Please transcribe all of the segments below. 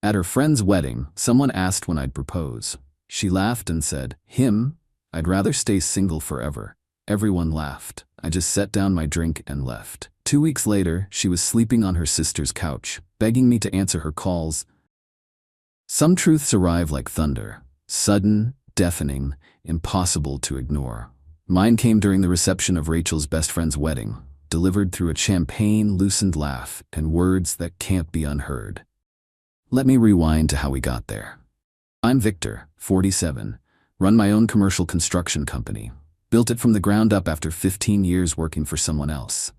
At her friend's wedding, someone asked when I'd propose. She laughed and said, "Him? I'd rather stay single forever." Everyone laughed. I just set down my drink and left. 2 weeks later, she was sleeping on her sister's couch, begging me to answer her calls. Some truths arrive like thunder, sudden, deafening, impossible to ignore. Mine came during the reception of Rachel's best friend's wedding, delivered through a champagne-loosened laugh and words that can't be unheard. Let me rewind to how we got there. I'm Victor, 47, run my own commercial construction company. Built it from the ground up after 15 years working for someone else.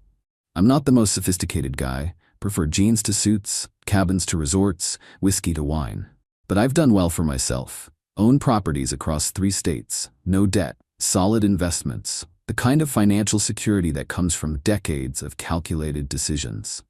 I'm not the most sophisticated guy, prefer jeans to suits, cabins to resorts, whiskey to wine. But I've done well for myself. Own properties across 3 states, no debt, solid investments, the kind of financial security that comes from decades of calculated decisions.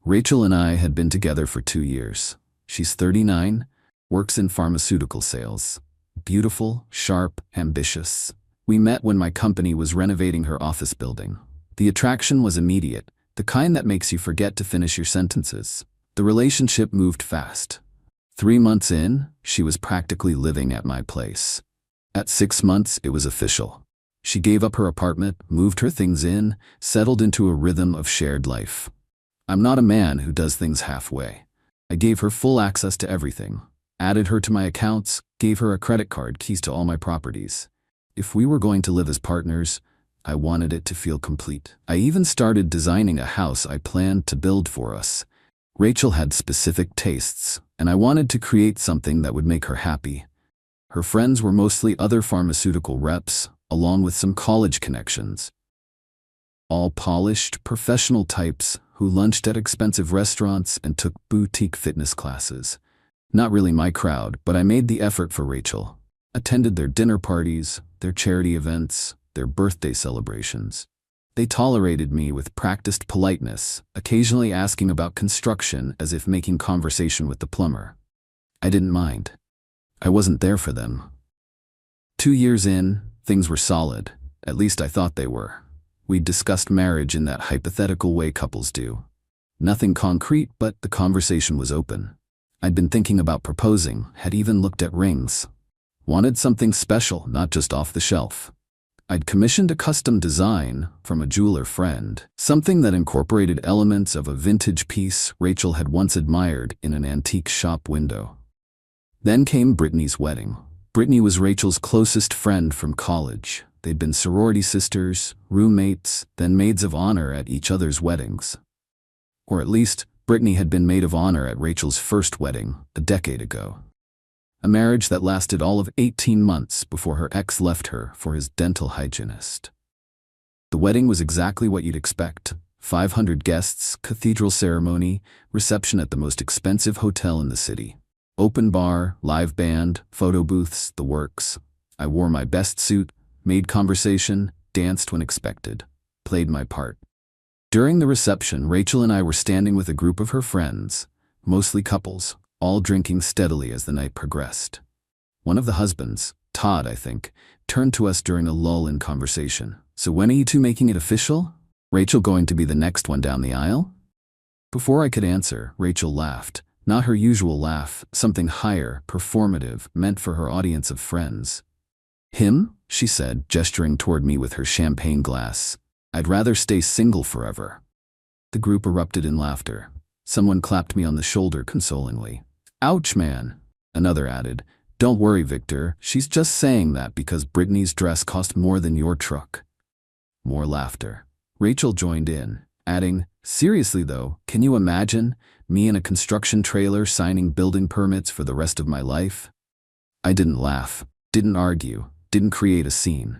Rachel and I had been together for 2 years. She's 39, works in pharmaceutical sales. Beautiful, sharp, ambitious. We met when my company was renovating her office building. The attraction was immediate, the kind that makes you forget to finish your sentences. The relationship moved fast. 3 months in, she was practically living at my place. At 6 months, it was official. She gave up her apartment, moved her things in, settled into a rhythm of shared life. I'm not a man who does things halfway. I gave her full access to everything, added her to my accounts, gave her a credit card, keys to all my properties. If we were going to live as partners, I wanted it to feel complete. I even started designing a house I planned to build for us. Rachel had specific tastes, and I wanted to create something that would make her happy. Her friends were mostly other pharmaceutical reps, along with some college connections. All polished, professional types who lunched at expensive restaurants and took boutique fitness classes. Not really my crowd, but I made the effort for Rachel. Attended their dinner parties, their charity events, their birthday celebrations. They tolerated me with practiced politeness, occasionally asking about construction as if making conversation with the plumber. I didn't mind. I wasn't there for them. 2 years in, things were solid. At least I thought they were. We'd discussed marriage in that hypothetical way couples do. Nothing concrete, but the conversation was open. I'd been thinking about proposing, had even looked at rings. Wanted something special, not just off the shelf. I'd commissioned a custom design from a jeweler friend, something that incorporated elements of a vintage piece Rachel had once admired in an antique shop window. Then came Brittany's wedding. Brittany was Rachel's closest friend from college. They'd been sorority sisters, roommates, then maids of honor at each other's weddings. Or at least, Brittany had been maid of honor at Rachel's first wedding, a decade ago. A marriage that lasted all of 18 months before her ex left her for his dental hygienist. The wedding was exactly what you'd expect. 500 guests, cathedral ceremony, reception at the most expensive hotel in the city. Open bar, live band, photo booths, the works. I wore my best suit, made conversation, danced when expected, played my part. During the reception, Rachel and I were standing with a group of her friends, mostly couples, all drinking steadily as the night progressed. One of the husbands, Todd I think, turned to us during a lull in conversation. "So when are you two making it official? Rachel going to be the next one down the aisle?" Before I could answer, Rachel laughed. Not her usual laugh, something higher, performative, meant for her audience of friends. "Him?" she said, gesturing toward me with her champagne glass. "I'd rather stay single forever." The group erupted in laughter. Someone clapped me on the shoulder consolingly. "Ouch, man." Another added, "Don't worry, Victor, she's just saying that because Brittany's dress cost more than your truck." More laughter. Rachel joined in, adding, "Seriously though, can you imagine me in a construction trailer signing building permits for the rest of my life?" I didn't laugh, didn't argue, didn't create a scene.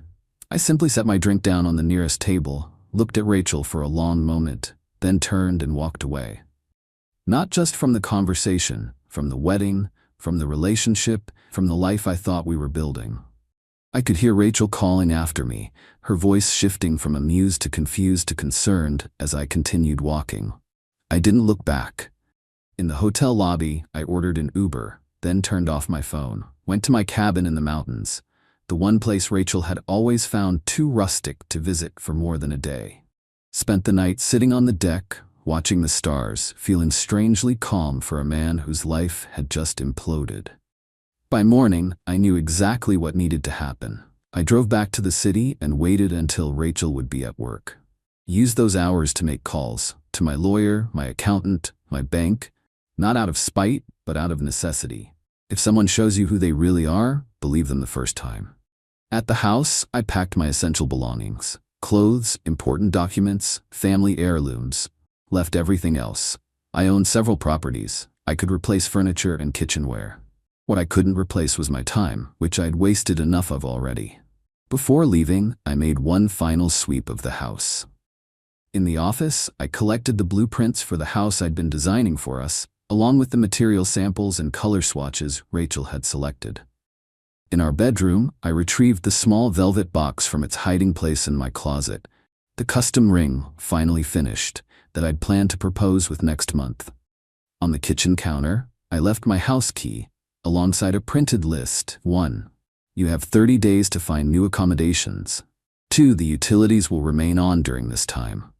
I simply set my drink down on the nearest table, looked at Rachel for a long moment, then turned and walked away. Not just from the conversation, from the wedding, from the relationship, from the life I thought we were building. I could hear Rachel calling after me, her voice shifting from amused to confused to concerned as I continued walking. I didn't look back. In the hotel lobby, I ordered an Uber, then turned off my phone, went to my cabin in the mountains, the one place Rachel had always found too rustic to visit for more than a day. Spent the night sitting on the deck, watching the stars, feeling strangely calm for a man whose life had just imploded. By morning, I knew exactly what needed to happen. I drove back to the city and waited until Rachel would be at work. Used those hours to make calls to my lawyer, my accountant, my bank, not out of spite, but out of necessity. If someone shows you who they really are, believe them the first time. At the house, I packed my essential belongings. Clothes, important documents, family heirlooms. Left everything else. I owned several properties. I could replace furniture and kitchenware. What I couldn't replace was my time, which I'd wasted enough of already. Before leaving, I made one final sweep of the house. In the office, I collected the blueprints for the house I'd been designing for us, along with the material samples and color swatches Rachel had selected. In our bedroom, I retrieved the small velvet box from its hiding place in my closet, the custom ring, finally finished, that I'd planned to propose with next month. On the kitchen counter, I left my house key, alongside a printed list. 1. You have 30 days to find new accommodations. 2. The utilities will remain on during this time.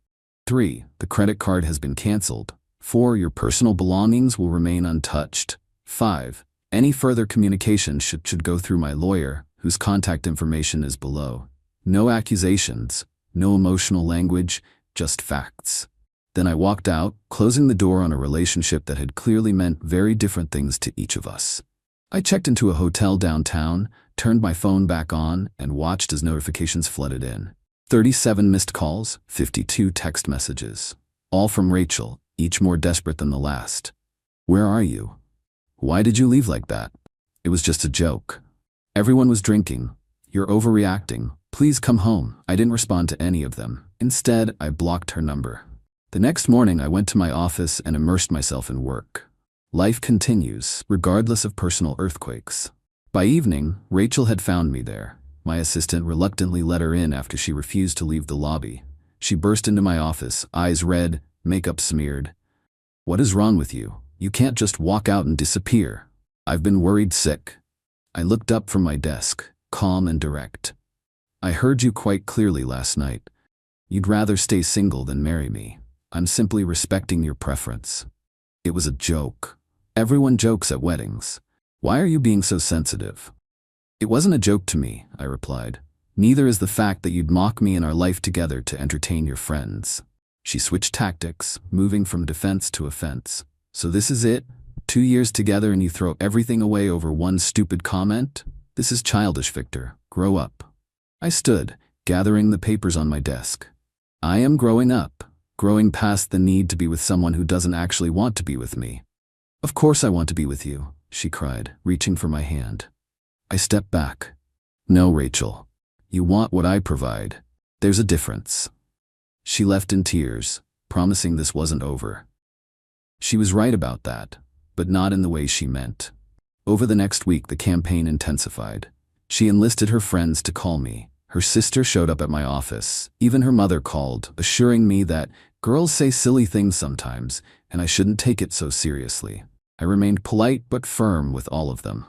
3. The credit card has been canceled. 4. Your personal belongings will remain untouched. 5. Any further communication should go through my lawyer, whose contact information is below. No accusations, no emotional language, just facts. Then I walked out, closing the door on a relationship that had clearly meant very different things to each of us. I checked into a hotel downtown, turned my phone back on, and watched as notifications flooded in. 37 missed calls, 52 text messages. All from Rachel, each more desperate than the last. Where are you? Why did you leave like that? It was just a joke. Everyone was drinking. You're overreacting. Please come home. I didn't respond to any of them. Instead, I blocked her number. The next morning, I went to my office and immersed myself in work. Life continues, regardless of personal earthquakes. By evening, Rachel had found me there. My assistant reluctantly let her in after she refused to leave the lobby. She burst into my office, eyes red, makeup smeared. What is wrong with you? You can't just walk out and disappear. I've been worried sick. I looked up from my desk, calm and direct. I heard you quite clearly last night. You'd rather stay single than marry me. I'm simply respecting your preference. It was a joke. Everyone jokes at weddings. Why are you being so sensitive? It wasn't a joke to me, I replied. Neither is the fact that you'd mock me and our life together to entertain your friends. She switched tactics, moving from defense to offense. So this is it? 2 years together and you throw everything away over one stupid comment? This is childish, Victor. Grow up. I stood, gathering the papers on my desk. I am growing up, growing past the need to be with someone who doesn't actually want to be with me. Of course I want to be with you, she cried, reaching for my hand. I stepped back. No, Rachel. You want what I provide. There's a difference. She left in tears, promising this wasn't over. She was right about that, but not in the way she meant. Over the next week, the campaign intensified. She enlisted her friends to call me. Her sister showed up at my office. Even her mother called, assuring me that girls say silly things sometimes, and I shouldn't take it so seriously. I remained polite but firm with all of them.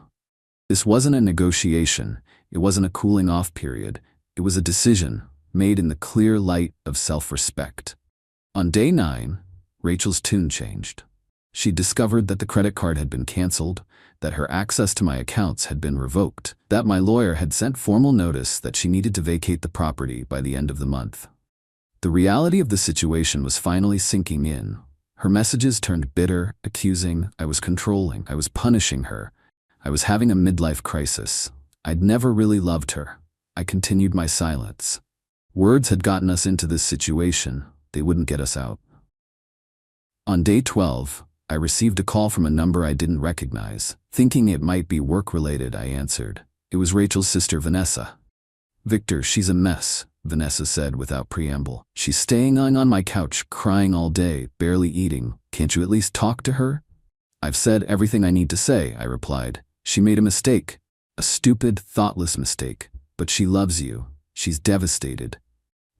This wasn't a negotiation. It wasn't a cooling off period. It was a decision made in the clear light of self-respect. On day 9, Rachel's tune changed. She discovered that the credit card had been canceled, that her access to my accounts had been revoked, that my lawyer had sent formal notice that she needed to vacate the property by the end of the month. The reality of the situation was finally sinking in. Her messages turned bitter, accusing. I was controlling. I was punishing her. I was having a midlife crisis. I'd never really loved her. I continued my silence. Words had gotten us into this situation. They wouldn't get us out. On day 12, I received a call from a number I didn't recognize. Thinking it might be work-related, I answered. It was Rachel's sister, Vanessa. Victor, she's a mess, Vanessa said without preamble. She's staying on my couch, crying all day, barely eating. Can't you at least talk to her? I've said everything I need to say, I replied. She made a mistake. A stupid, thoughtless mistake. But she loves you. She's devastated.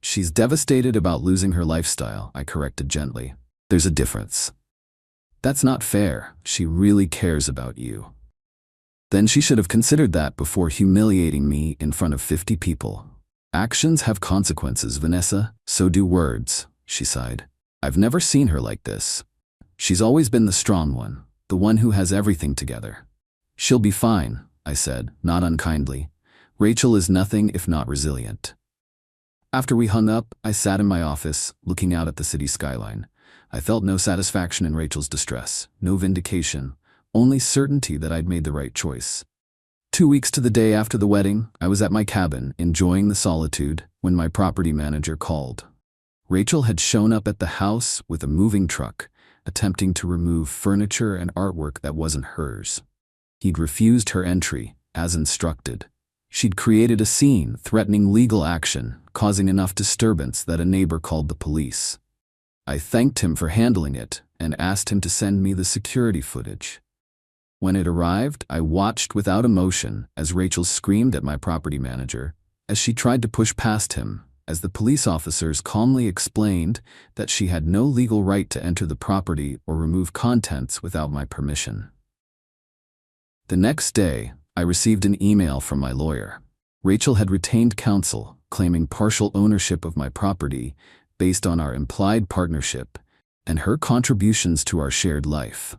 She's devastated about losing her lifestyle, I corrected gently. There's a difference. That's not fair. She really cares about you. Then she should have considered that before humiliating me in front of 50 people. Actions have consequences, Vanessa. So do words, she sighed. I've never seen her like this. She's always been the strong one, the one who has everything together. She'll be fine, I said, not unkindly. Rachel is nothing if not resilient. After we hung up, I sat in my office, looking out at the city skyline. I felt no satisfaction in Rachel's distress, no vindication, only certainty that I'd made the right choice. 2 weeks to the day after the wedding, I was at my cabin, enjoying the solitude, when my property manager called. Rachel had shown up at the house with a moving truck, attempting to remove furniture and artwork that wasn't hers. He'd refused her entry, as instructed. She'd created a scene, threatening legal action, causing enough disturbance that a neighbor called the police. I thanked him for handling it and asked him to send me the security footage. When it arrived, I watched without emotion as Rachel screamed at my property manager, as she tried to push past him, as the police officers calmly explained that she had no legal right to enter the property or remove contents without my permission. The next day, I received an email from my lawyer. Rachel had retained counsel, claiming partial ownership of my property based on our implied partnership and her contributions to our shared life.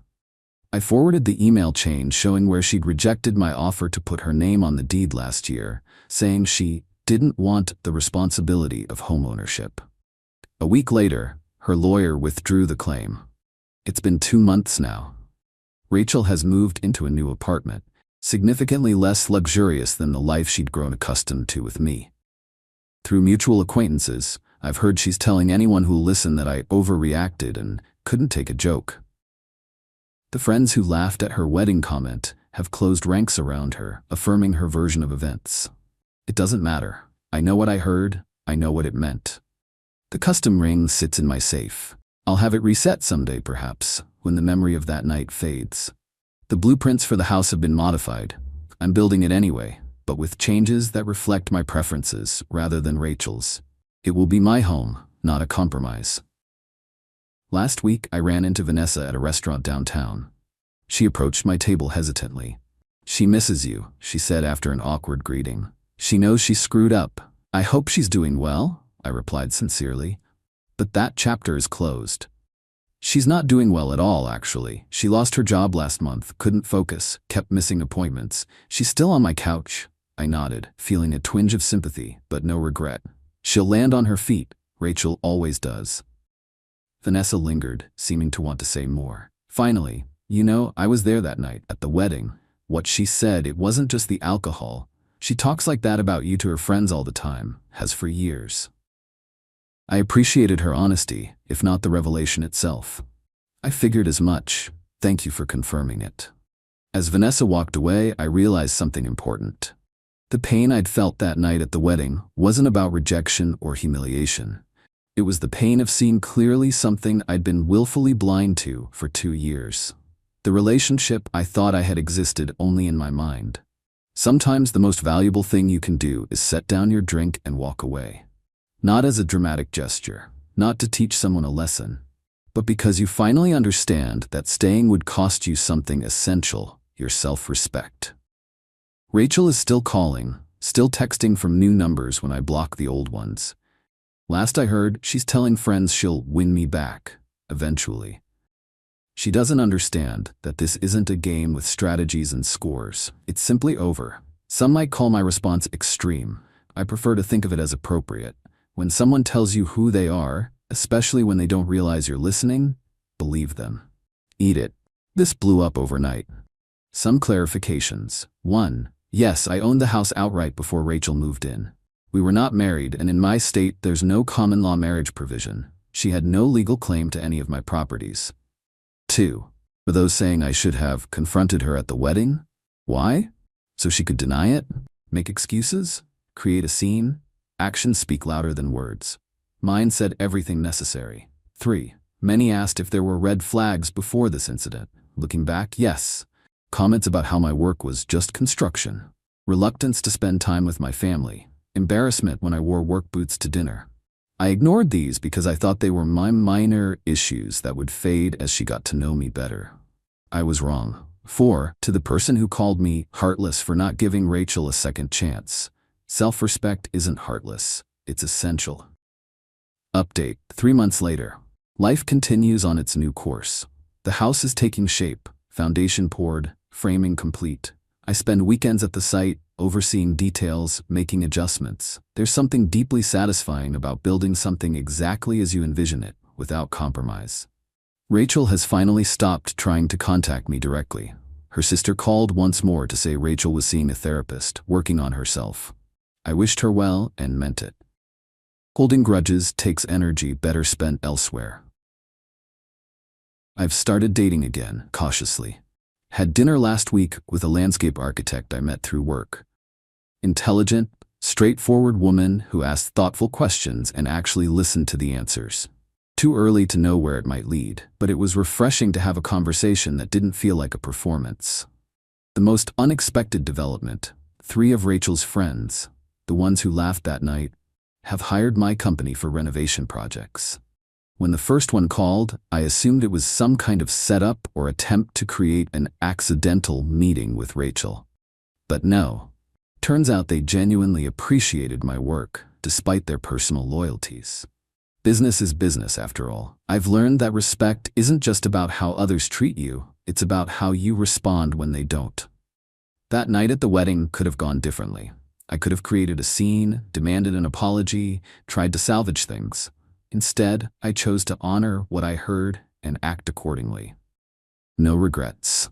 I forwarded the email chain showing where she'd rejected my offer to put her name on the deed last year, saying she didn't want the responsibility of homeownership. A week later, her lawyer withdrew the claim. It's been 2 months now. Rachel has moved into a new apartment, significantly less luxurious than the life she'd grown accustomed to with me. Through mutual acquaintances, I've heard she's telling anyone who'll listen that I overreacted and couldn't take a joke. The friends who laughed at her wedding comment have closed ranks around her, affirming her version of events. It doesn't matter. I know what I heard. I know what it meant. The custom ring sits in my safe. I'll have it reset someday, perhaps, when the memory of that night fades. The blueprints for the house have been modified. I'm building it anyway, but with changes that reflect my preferences rather than Rachel's. It will be my home, not a compromise. Last week, I ran into Vanessa at a restaurant downtown. She approached my table hesitantly. "She misses you," she said after an awkward greeting. "She knows she screwed up. I hope she's doing well," I replied sincerely. "But that chapter is closed." "She's not doing well at all, actually. She lost her job last month, couldn't focus, kept missing appointments. She's still on my couch." I nodded, feeling a twinge of sympathy, but no regret. "She'll land on her feet. Rachel always does." Vanessa lingered, seeming to want to say more. Finally, I was there that night, at the wedding. What she said, it wasn't just the alcohol. She talks like that about you to her friends all the time, has for years. I appreciated her honesty, if not the revelation itself. I figured as much. Thank you for confirming it. As Vanessa walked away, I realized something important. The pain I'd felt that night at the wedding wasn't about rejection or humiliation. It was the pain of seeing clearly something I'd been willfully blind to for 2 years. The relationship I thought I had existed only in my mind. Sometimes the most valuable thing you can do is set down your drink and walk away. Not as a dramatic gesture, not to teach someone a lesson, but because you finally understand that staying would cost you something essential, your self-respect. Rachel is still calling, still texting from new numbers when I block the old ones. Last I heard, she's telling friends she'll win me back, eventually. She doesn't understand that this isn't a game with strategies and scores. It's simply over. Some might call my response extreme. I prefer to think of it as appropriate. When someone tells you who they are, especially when they don't realize you're listening, believe them. Eat it. This blew up overnight. Some clarifications. 1. Yes, I owned the house outright before Rachel moved in. We were not married, and in my state, there's no common law marriage provision. She had no legal claim to any of my properties. 2. For those saying I should have confronted her at the wedding? Why? So she could deny it? Make excuses? Create a scene? Actions speak louder than words. Mine said everything necessary. 3. Many asked if there were red flags before this incident. Looking back, yes. Comments about how my work was just construction. Reluctance to spend time with my family. Embarrassment when I wore work boots to dinner. I ignored these because I thought they were my minor issues that would fade as she got to know me better. I was wrong. 4. To the person who called me heartless for not giving Rachel a second chance. Self-respect isn't heartless. It's essential. Update. 3 months later. Life continues on its new course. The house is taking shape, foundation poured, framing complete. I spend weekends at the site, overseeing details, making adjustments. There's something deeply satisfying about building something exactly as you envision it, without compromise. Rachel has finally stopped trying to contact me directly. Her sister called once more to say Rachel was seeing a therapist, working on herself. I wished her well and meant it. Holding grudges takes energy better spent elsewhere. I've started dating again, cautiously. Had dinner last week with a landscape architect I met through work. Intelligent, straightforward woman who asked thoughtful questions and actually listened to the answers. Too early to know where it might lead, but it was refreshing to have a conversation that didn't feel like a performance. The most unexpected development: 3 of Rachel's friends, the ones who laughed that night, have hired my company for renovation projects. When the first one called, I assumed it was some kind of setup or attempt to create an accidental meeting with Rachel. But no. Turns out they genuinely appreciated my work, despite their personal loyalties. Business is business, after all. I've learned that respect isn't just about how others treat you, it's about how you respond when they don't. That night at the wedding could have gone differently. I could have created a scene, demanded an apology, tried to salvage things. Instead, I chose to honor what I heard and act accordingly. No regrets.